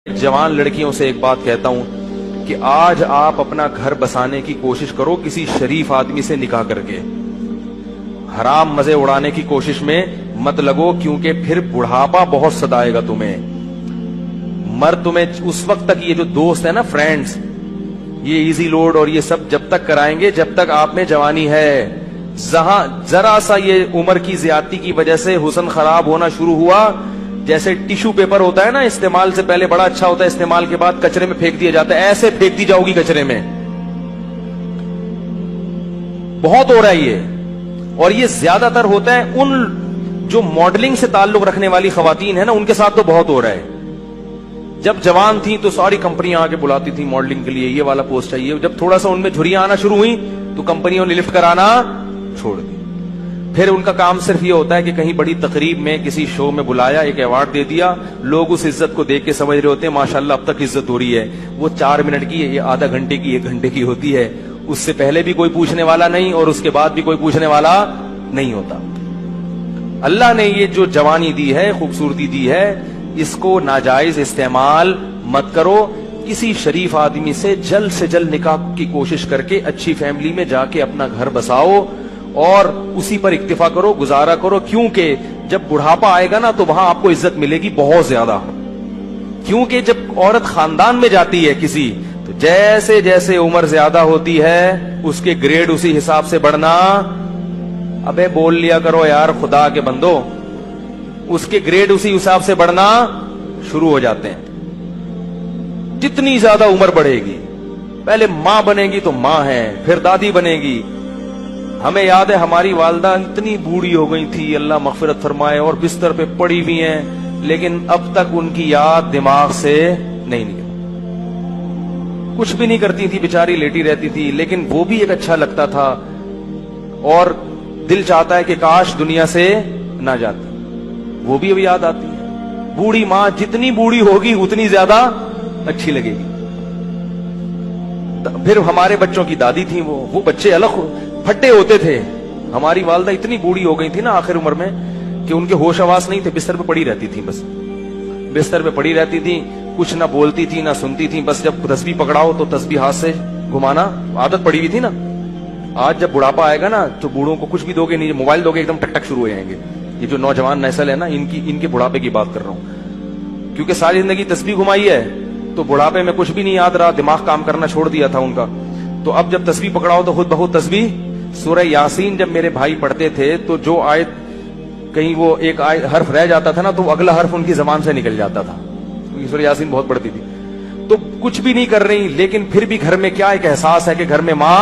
जवान लड़कियों से एक बात कहता हूं कि आज आप अपना घर बसाने की कोशिश करो किसी शरीफ आदमी से निकाह करके। हराम मजे उड़ाने की कोशिश में मत लगो, क्योंकि फिर बुढ़ापा बहुत सताएगा तुम्हें। मर तुम्हें उस वक्त तक, ये जो दोस्त है ना, फ्रेंड्स, ये इजी लोड और ये सब जब तक कराएंगे जब तक आप में जवानी है। जरा सा ये उम्र की ज्यादती की वजह से हुस्न खराब होना शुरू हुआ, जैसे टिश्यू पेपर होता है ना, इस्तेमाल से पहले बड़ा अच्छा होता है, इस्तेमाल के बाद कचरे में फेंक दिया जाता है, ऐसे फेंक दी जाओगी कचरे में। बहुत हो रहा है ये, और ये ज्यादातर होता है उन जो मॉडलिंग से ताल्लुक रखने वाली खवातीन है ना, उनके साथ तो बहुत हो रहा है। जब जवान थी तो सारी कंपनियां आके बुलाती थी मॉडलिंग के लिए, ये वाला पोस्ट चाहिए। जब थोड़ा सा उनमें झुर्रियां आना शुरू हुई तो कंपनियों ने लिफ्ट कराना छोड़ दी। फिर उनका काम सिर्फ ये होता है कि कहीं बड़ी तकरीब में किसी शो में बुलाया, एक अवार्ड दे दिया, लोग उस इज्जत को देख के समझ रहे होते हैं माशाल्लाह अब तक इज्जत हो रही है। वो 4 मिनट की, ये आधा घंटे की, 1 घंटे की होती है। उससे पहले भी कोई पूछने वाला नहीं और उसके बाद भी कोई पूछने वाला नहीं होता। अल्लाह ने ये जो जवानी दी है, खूबसूरती दी है, इसको नाजायज इस्तेमाल मत करो। किसी शरीफ आदमी से जल्द निकाह की कोशिश करके अच्छी फैमिली में जाके अपना घर बसाओ और उसी पर इक्तिफा करो, गुजारा करो, क्योंकि जब बुढ़ापा आएगा ना तो वहां आपको इज्जत मिलेगी बहुत ज्यादा। क्योंकि जब औरत खानदान में जाती है किसी, तो जैसे जैसे उम्र ज्यादा होती है उसके ग्रेड उसी हिसाब से बढ़ना। अबे बोल लिया करो यार खुदा के बंदो, उसके ग्रेड उसी हिसाब से बढ़ना शुरू हो जाते हैं। जितनी ज्यादा उम्र बढ़ेगी, पहले मां बनेगी तो मां है, फिर दादी बनेगी। हमें याद है हमारी वालदा इतनी बूढ़ी हो गई थी, अल्लाह मगफिरत फरमाए, और बिस्तर पे पड़ी हुई हैं, लेकिन अब तक उनकी याद दिमाग से नहीं निकली। कुछ भी नहीं करती थी बेचारी, लेटी रहती थी, लेकिन वो भी एक अच्छा लगता था और दिल चाहता है कि काश दुनिया से ना जाती। वो भी अब याद आती है। बूढ़ी मां जितनी बूढ़ी होगी उतनी ज्यादा अच्छी लगेगी। फिर हमारे बच्चों की दादी थी, वो बच्चे अलग फट्टे होते थे। हमारी वालदा इतनी बूढ़ी हो गई थी ना आखिर उम्र में कि उनके होश आवास नहीं थे, बिस्तर पे पड़ी रहती थी, बस बिस्तर पे पड़ी रहती थी, कुछ ना बोलती थी ना सुनती थी। बस जब तस्बीह पकड़ाओ तो तस्बीह हाथ से घुमाना आदत पड़ी हुई थी ना। आज जब बुढ़ापा आएगा ना तो बूढ़ों को कुछ भी दोगे नहीं, मोबाइल दोगे एकदम टक टक शुरू हो जाएंगे। ये जो नौजवान नस्ल है ना, इनके बुढ़ापे की बात कर रहा हूं, क्योंकि सारी जिंदगी तस्बीह घुमाई है तो बुढ़ापे में कुछ भी नहीं याद रहा, दिमाग काम करना छोड़ दिया था उनका। तो अब जब तस्बीह पकड़ाओ तो खुद बहुत तस्बीह। सूरह यासीन जब मेरे भाई पढ़ते थे तो जो आयत कहीं वो एक हर्फ रह जाता था ना, तो अगला हर्फ उनकी जबान से निकल जाता था। सूरह यासीन बहुत पढ़ती थी। तो कुछ भी नहीं कर रही, लेकिन फिर भी घर में क्या एक एहसास है कि घर में मां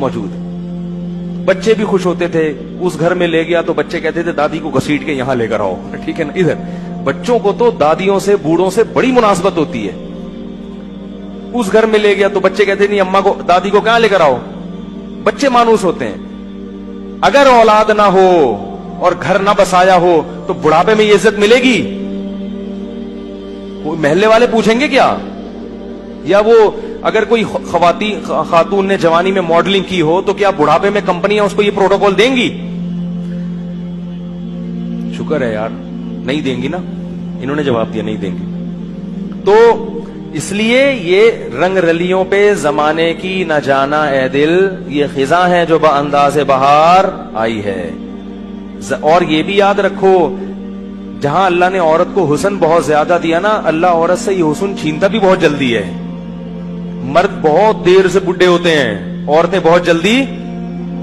मौजूद है। बच्चे भी खुश होते थे। उस घर में ले गया तो बच्चे कहते थे दादी को घसीट के यहां लेकर आओ, ठीक है ना। इधर बच्चों को तो दादियों से, बूढ़ों से बड़ी मुनासबत होती है। उस घर में ले गया तो बच्चे कहते नहीं अम्मा को, दादी को कहां लेकर आओ। बच्चे मानूस होते हैं। अगर औलाद ना हो और घर ना बसाया हो तो बुढ़ापे में ये इज्जत मिलेगी? महल्ले वाले पूछेंगे क्या? या वो अगर कोई खातून ने जवानी में मॉडलिंग की हो तो क्या बुढ़ापे में कंपनियां उसको ये प्रोटोकॉल देंगी? शुक्र है यार नहीं देंगी ना, इन्होंने जवाब दिया नहीं देंगी। तो इसलिए ये रंग रलियों पे जमाने की न जाना ए दिल, ये खिजा है जो अंदाज़े बहार आई है। और ये भी याद रखो, जहां अल्लाह ने औरत को हुस्न बहुत ज्यादा दिया ना, अल्लाह औरत से ये हुस्न छीनता भी बहुत जल्दी है। मर्द बहुत देर से बुढ़े होते हैं, औरतें बहुत जल्दी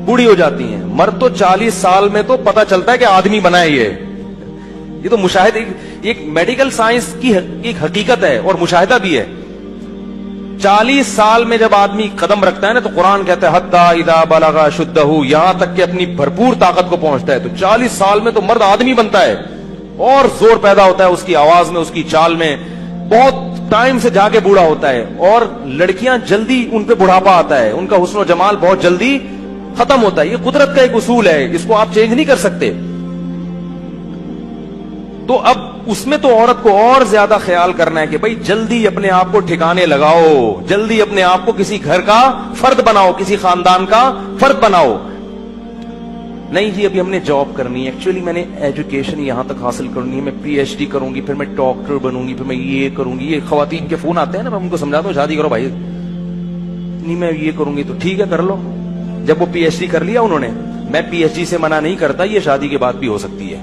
बूढ़ी हो जाती हैं। मर्द तो 40 साल में तो पता चलता है कि आदमी बना है। ये तो मुशाहिदा, एक मेडिकल साइंस की एक हकीकत है और मुशाहिदा भी है। 40 साल में जब आदमी कदम रखता है ना, तो कुरान कहता है हत्ता इदा बलगा शुद्धहु, यहां तक कि अपनी भरपूर ताकत को पहुंचता है। तो 40 साल में तो मर्द आदमी बनता है और जोर पैदा होता है उसकी आवाज में, उसकी चाल में। बहुत टाइम से जाके बूढ़ा होता है। और लड़कियां जल्दी, उन पे बुढ़ापा आता है, उनका हुस्न जमाल बहुत जल्दी खत्म होता है। ये कुदरत का एक उसूल है, इसको आप चेंज नहीं कर सकते। तो अब उसमें तो औरत को और ज्यादा ख्याल करना है कि भाई जल्दी अपने आप को ठिकाने लगाओ, जल्दी अपने आप को किसी घर का फर्द बनाओ, किसी खानदान का फर्द बनाओ। نہیں جی ابھی ہم نے جاب کرنی ہے, ایکچولی میں نے ایجوکیشن یہاں تک حاصل کرنی ہے, میں پی ایچ ڈی کروں گی, پھر میں ڈاکٹر بنوں گی, پھر میں یہ کروں گی. یہ خواتین کے فون آتے ہیں نا, میں ان کو سمجھاتا ہوں شادی کرو بھائی. نہیں میں یہ کروں گی, تو ٹھیک ہے کر لو. جب وہ پی ایچ ڈی کر لیا انہوں نے, میں پی ایچ ڈی سے منع نہیں کرتا, یہ شادی کے بعد بھی ہو سکتی ہے,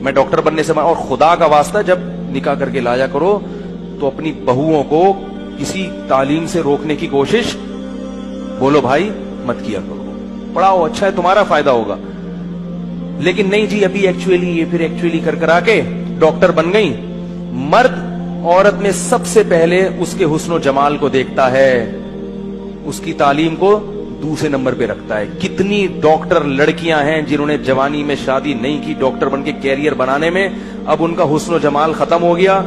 میں ڈاکٹر بننے سے منع. اور خدا کا واسطہ جب نکاح کر کے لایا کرو تو اپنی بہوؤں کو کسی تعلیم سے روکنے کی کوشش بولو بھائی مت کیا کرو, پڑھاؤ اچھا ہے تمہارا فائدہ ہوگا. لیکن نہیں جی ابھی ایکچولی یہ پھر ایکچولی کر کرا کے ڈاکٹر بن گئی. مرد عورت میں سب سے پہلے اس کے حسن و جمال کو دیکھتا ہے, اس کی تعلیم کو دوسرے نمبر پہ رکھتا ہے. کتنی ڈاکٹر لڑکیاں ہیں جنہوں نے جوانی میں شادی نہیں کی, ڈاکٹر بن کے کیریئر بنانے میں, اب ان کا حسن و جمال ختم ہو گیا.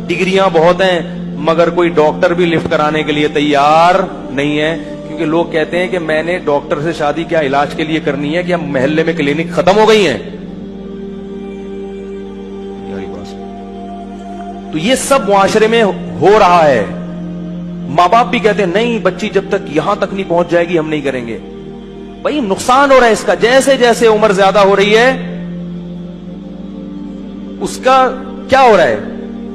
ڈگریاں بہت ہیں مگر کوئی ڈاکٹر بھی لفٹ کرانے کے لیے تیار نہیں ہے, کیونکہ لوگ کہتے ہیں کہ میں نے ڈاکٹر سے شادی کیا علاج کے لیے کرنی ہے, کیا محلے میں کلینک ختم ہو گئی ہیں. تو یہ سب معاشرے میں ہو رہا ہے. ماں باپ بھی کہتے ہیں نہیں بچی جب تک یہاں تک نہیں پہنچ جائے گی ہم نہیں کریں گے. بھائی نقصان ہو رہا ہے اس کا, جیسے جیسے عمر زیادہ ہو رہی ہے اس کا کیا ہو رہا ہے,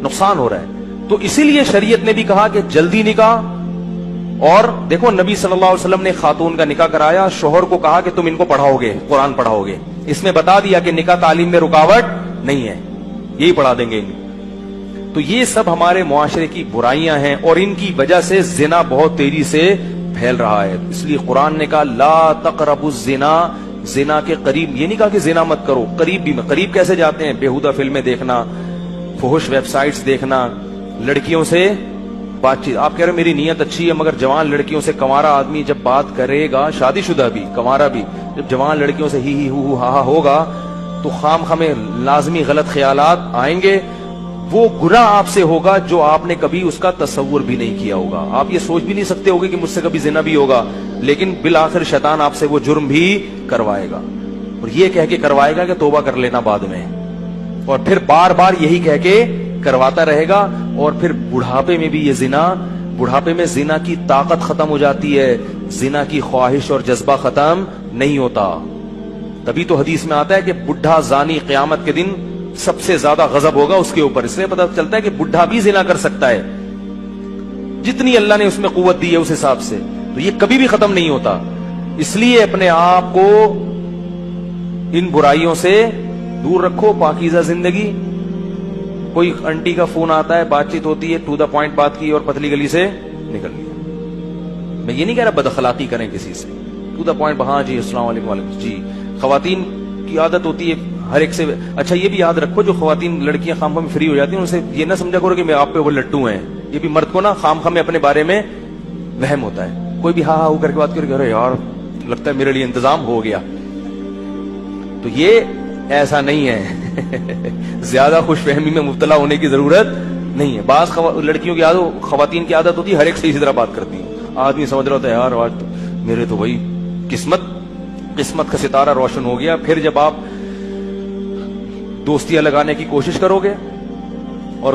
نقصان ہو رہا ہے. تو اسی لیے شریعت نے بھی کہا کہ جلدی نکاح. اور دیکھو نبی صلی اللہ علیہ وسلم نے خاتون کا نکاح کرایا, شوہر کو کہا کہ تم ان کو پڑھاؤ گے, قرآن پڑھاؤ گے. اس میں بتا دیا کہ نکاح تعلیم میں رکاوٹ نہیں ہے, یہی پڑھا دیں گے. تو یہ سب ہمارے معاشرے کی برائیاں ہیں اور ان کی وجہ سے زنا بہت تیزی سے پھیل رہا ہے. اس لیے قرآن نے کہا لا تقربوا الزنا, زنا کے قریب, یہ نہیں کہا کہ زنا مت کرو, قریب بھی. قریب کیسے جاتے ہیں, بےہودہ فلمیں دیکھنا, فحش ویب سائٹس دیکھنا, لڑکیوں سے بات چیت. آپ کہہ رہے میری نیت اچھی ہے مگر جوان لڑکیوں سے کنوارا آدمی جب بات کرے گا, شادی شدہ بھی کنوارا بھی, جب جوان لڑکیوں سے ہی ہو ہا ہوگا تو خام خامے لازمی غلط خیالات آئیں گے. وہ گناہ آپ سے ہوگا جو آپ نے کبھی اس کا تصور بھی نہیں کیا ہوگا. آپ یہ سوچ بھی نہیں سکتے ہوگے کہ مجھ سے کبھی زنا بھی ہوگا, لیکن بالآخر شیطان آپ سے وہ جرم بھی کروائے گا, اور یہ کہہ کے کروائے گا کہ توبہ کر لینا بعد میں, اور پھر بار بار یہی کہہ کے کرواتا رہے گا. اور پھر بڑھاپے میں بھی یہ زنا, بڑھاپے میں زنا کی طاقت ختم ہو جاتی ہے, زنا کی خواہش اور جذبہ ختم نہیں ہوتا. تبھی تو حدیث میں آتا ہے کہ بڈھا زانی قیامت کے دن سب سے زیادہ غضب ہوگا اس کے اوپر. اس سے پتہ چلتا ہے کہ بڈھا بھی زنا کر سکتا ہے, جتنی اللہ نے اس میں قوت دی ہے اس حساب سے. تو یہ کبھی بھی ختم نہیں ہوتا. اس لیے اپنے آپ کو ان برائیوں سے دور رکھو, پاکیزہ زندگی. کوئی انٹی کا فون آتا ہے, بات چیت ہوتی ہے, ٹو دا پوائنٹ بات کی اور پتلی گلی سے نکل لیا. میں یہ نہیں کہہ رہا بد اخلاقی کریں کسی سے, ٹو دا پوائنٹ, ہاں جی السلام علیکم وعلیکم جی. خواتین کی عادت ہوتی ہے ہر ایک سے. اچھا یہ بھی یاد رکھو جو خواتین لڑکیاں خام خواہ میں فری ہو جاتی ہیں ان سے یہ نہ سمجھا کرو کہ میں آپ پہ وہ لٹو ہیں. یہ بھی مرد کو نا خام خواہ میں اپنے بارے میں وہم ہوتا ہے. کوئی بھی ہاں ہاں کر کے بات کرے, ارے یار لگتا ہے میرے لیے انتظام ہو گیا. تو یہ ایسا نہیں ہے. زیادہ خوش فہمی میں مبتلا ہونے کی ضرورت نہیں ہے. بعض لڑکیوں کی عادت, خواتین کی عادت ہوتی ہے ہر ایک سے اسی طرح بات کرتی ہیں. آدمی سمجھ رہا ہوتا ہے یار آج تو میرے تو وہی قسمت کا ستارہ روشن ہو گیا. پھر جب آپ دوستیاں لگانے کی کوشش کرو گے اور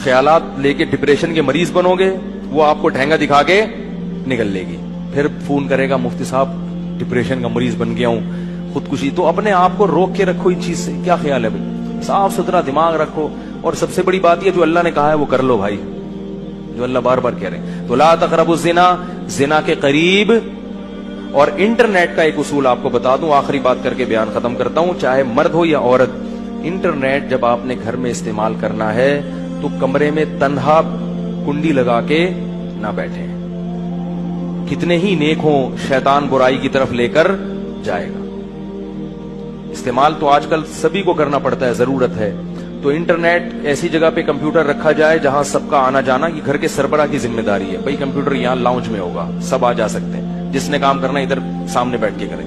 خیالات لے کے ڈپریشن کے مریض بنو گے, وہ آپ کو ٹھینگا دکھا کے نکل لے گی. پھر فون کرے گا مفتی صاحب ڈپریشن کا مریض بن گیا ہوں, خودکشی. تو اپنے آپ کو روک کے رکھو ان چیز سے. کیا خیال ہے بھائی, صاف ستھرا دماغ رکھو. اور سب سے بڑی بات یہ جو اللہ نے کہا ہے وہ کر لو بھائی, جو اللہ بار بار کہہ رہے ہیں. تو لا تقربوا الزنا, زنا کے قریب. اور انٹرنیٹ کا ایک اصول آپ کو بتا دوں, آخری بات کر کے بیان ختم کرتا ہوں, چاہے مرد ہو یا عورت. انٹرنیٹ جب آپ نے گھر میں استعمال کرنا ہے تو کمرے میں تنہا کنڈی لگا کے نہ بیٹھیں. کتنے ہی نیک ہوں, شیطان برائی کی طرف لے کر جائے گا. استعمال تو آج کل سبھی کو کرنا پڑتا ہے, ضرورت ہے. تو انٹرنیٹ ایسی جگہ پہ کمپیوٹر رکھا جائے جہاں سب کا آنا جانا, یہ گھر کے سربراہ کی ذمہ داری ہے. بھائی کمپیوٹر یہاں لاؤنج میں ہوگا, سب آ جا سکتے ہیں, جس نے کام کرنا ادھر سامنے بیٹھ کے کرے,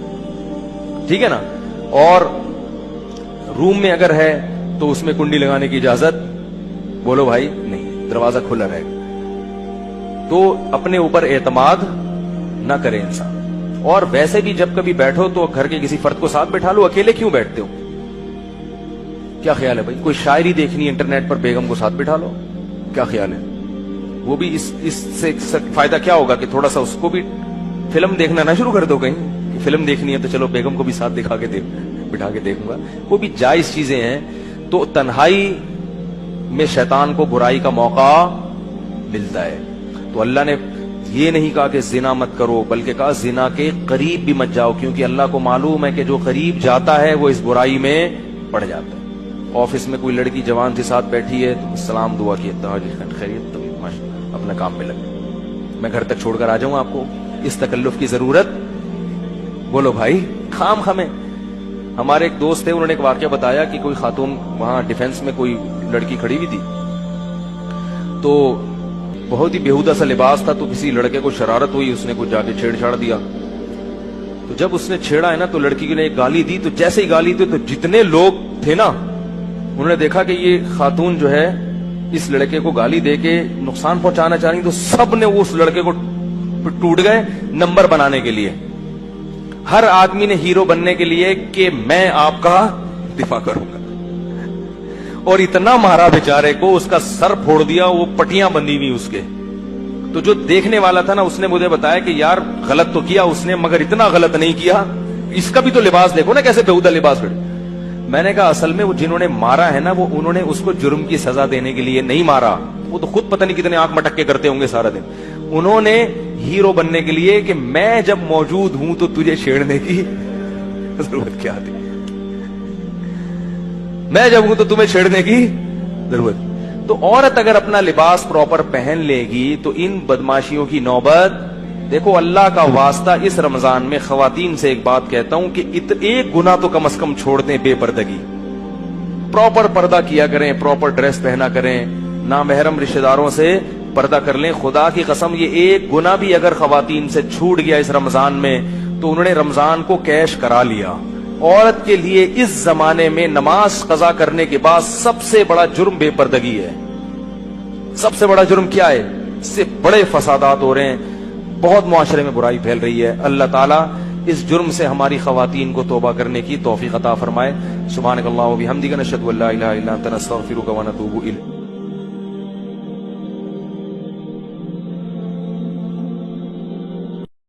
ٹھیک ہے نا. اور روم میں اگر ہے تو اس میں کنڈی لگانے کی اجازت بولو بھائی نہیں, دروازہ کھلا رہے گا. تو اپنے اوپر اعتماد نہ کرے انسان. اور ویسے بھی جب کبھی بیٹھو تو گھر کے کسی فرد کو ساتھ بٹھا لو, اکیلے کیوں بیٹھتے ہو. کیا خیال ہے بھائی, کوئی شاعری دیکھنی انٹرنیٹ پر, بیگم کو ساتھ بٹھا لو. کیا خیال ہے, وہ بھی اس سے فائدہ کیا ہوگا کہ تھوڑا سا اس کو بھی فلم دیکھنا نہ شروع کر دو کہیں, फिल्म देखनी है तो चलो बेगम को भी साथ दिखा के बिठा के देखूंगा, वो भी जायज चीजें हैं। तो तन्हाई में शैतान को बुराई का मौका मिलता है। तो अल्लाह ने ये नहीं कहा कि जिना मत करो, बल्कि कहा जिना के करीब भी मत जाओ, क्योंकि अल्लाह को मालूम है कि जो करीब जाता है वो इस बुराई में पड़ जाता है। ऑफिस में कोई लड़की जवान के साथ बैठी है तो सलाम दुआ की खैरियत, तो अपने काम में लगे, मैं घर तक छोड़कर आ जाऊं आपको, इस तकल्लुफ की जरूरत? बोलो भाई, खाम खामे। हमारे एक दोस्त थे, उन्होंने एक वाकया बताया कि कोई खातून वहां डिफेंस में कोई लड़की खड़ी हुई थी, तो बहुत ही बेहुदा सा लिबास था, तो किसी लड़के को शरारत हुई, उसने कुछ जाके छेड़छाड़ दिया। तो जब उसने छेड़ा है ना तो लड़की ने एक गाली दी, तो जैसे ही गाली दी तो जितने लोग थे ना उन्होंने देखा कि ये खातून जो है इस लड़के को गाली देके नुकसान पहुंचाना चाह रही, तो सब ने उस लड़के को टूट गए नंबर बनाने के लिए। हर आदमी ने हीरो बनने के लिए कि मैं आपका दिफा करूंगा, और इतना मारा बेचारे को, उसका सर फोड़ दिया, वो पट्टियां बंधी हुई उसके। तो जो देखने वाला था ना उसने मुझे बताया कि यार गलत तो किया उसने, मगर इतना गलत नहीं किया, इसका भी तो लिबास देखो ना कैसे बेहुदा लिबास। मैंने कहा असल में वो जिन्होंने मारा है ना वो उन्होंने उसको जुर्म की सजा देने के लिए नहीं मारा, वो तो खुद पता नहीं कितने आंख मटक्के करते होंगे सारा दिन। उन्होंने हीरो बनने के लिए कि मैं जब मौजूद हूं तो तुझे छेड़ने की जरूरत क्या थी, मैं जब हूं तो तुम्हें छेड़ने की जरूरत। तो औरत अगर अपना लिबास प्रॉपर पहन लेगी तो इन बदमाशियों की नौबत देखो। अल्लाह का वास्ता, इस रमजान में खवातीन से एक बात कहता हूं कि एक गुनाह तो कम से कम छोड़ दें, बेपर्दगी। प्रॉपर पर्दा किया करें, प्रॉपर ड्रेस पहना करें, नामहरम रिश्तेदारों से पर्दा कर लें। खुदा की कसम ये एक गुनाह भी अगर खवातीन से छूट गया इस रमजान में तो उन्होंने रमजान को कैश करा लिया। औरत के लिए इस जमाने में नमाज कजा करने के बाद सबसे बड़ा जुर्म बेपर्दगी है। सबसे बड़ा जुर्म क्या है? इससे बड़े फसादात हो रहे हैं, बहुत मुआशरे में बुराई फैल रही है। अल्लाह ताला इस जुर्म से हमारी खवातीन को तौबा करने की तौफीक अता फरमाए। सुब्हानकल्लाह व बिहम्दिका नशहदु अल्ला इलाहा इल्ला अंता नस्तगफिरुका व नतूबु इलैक।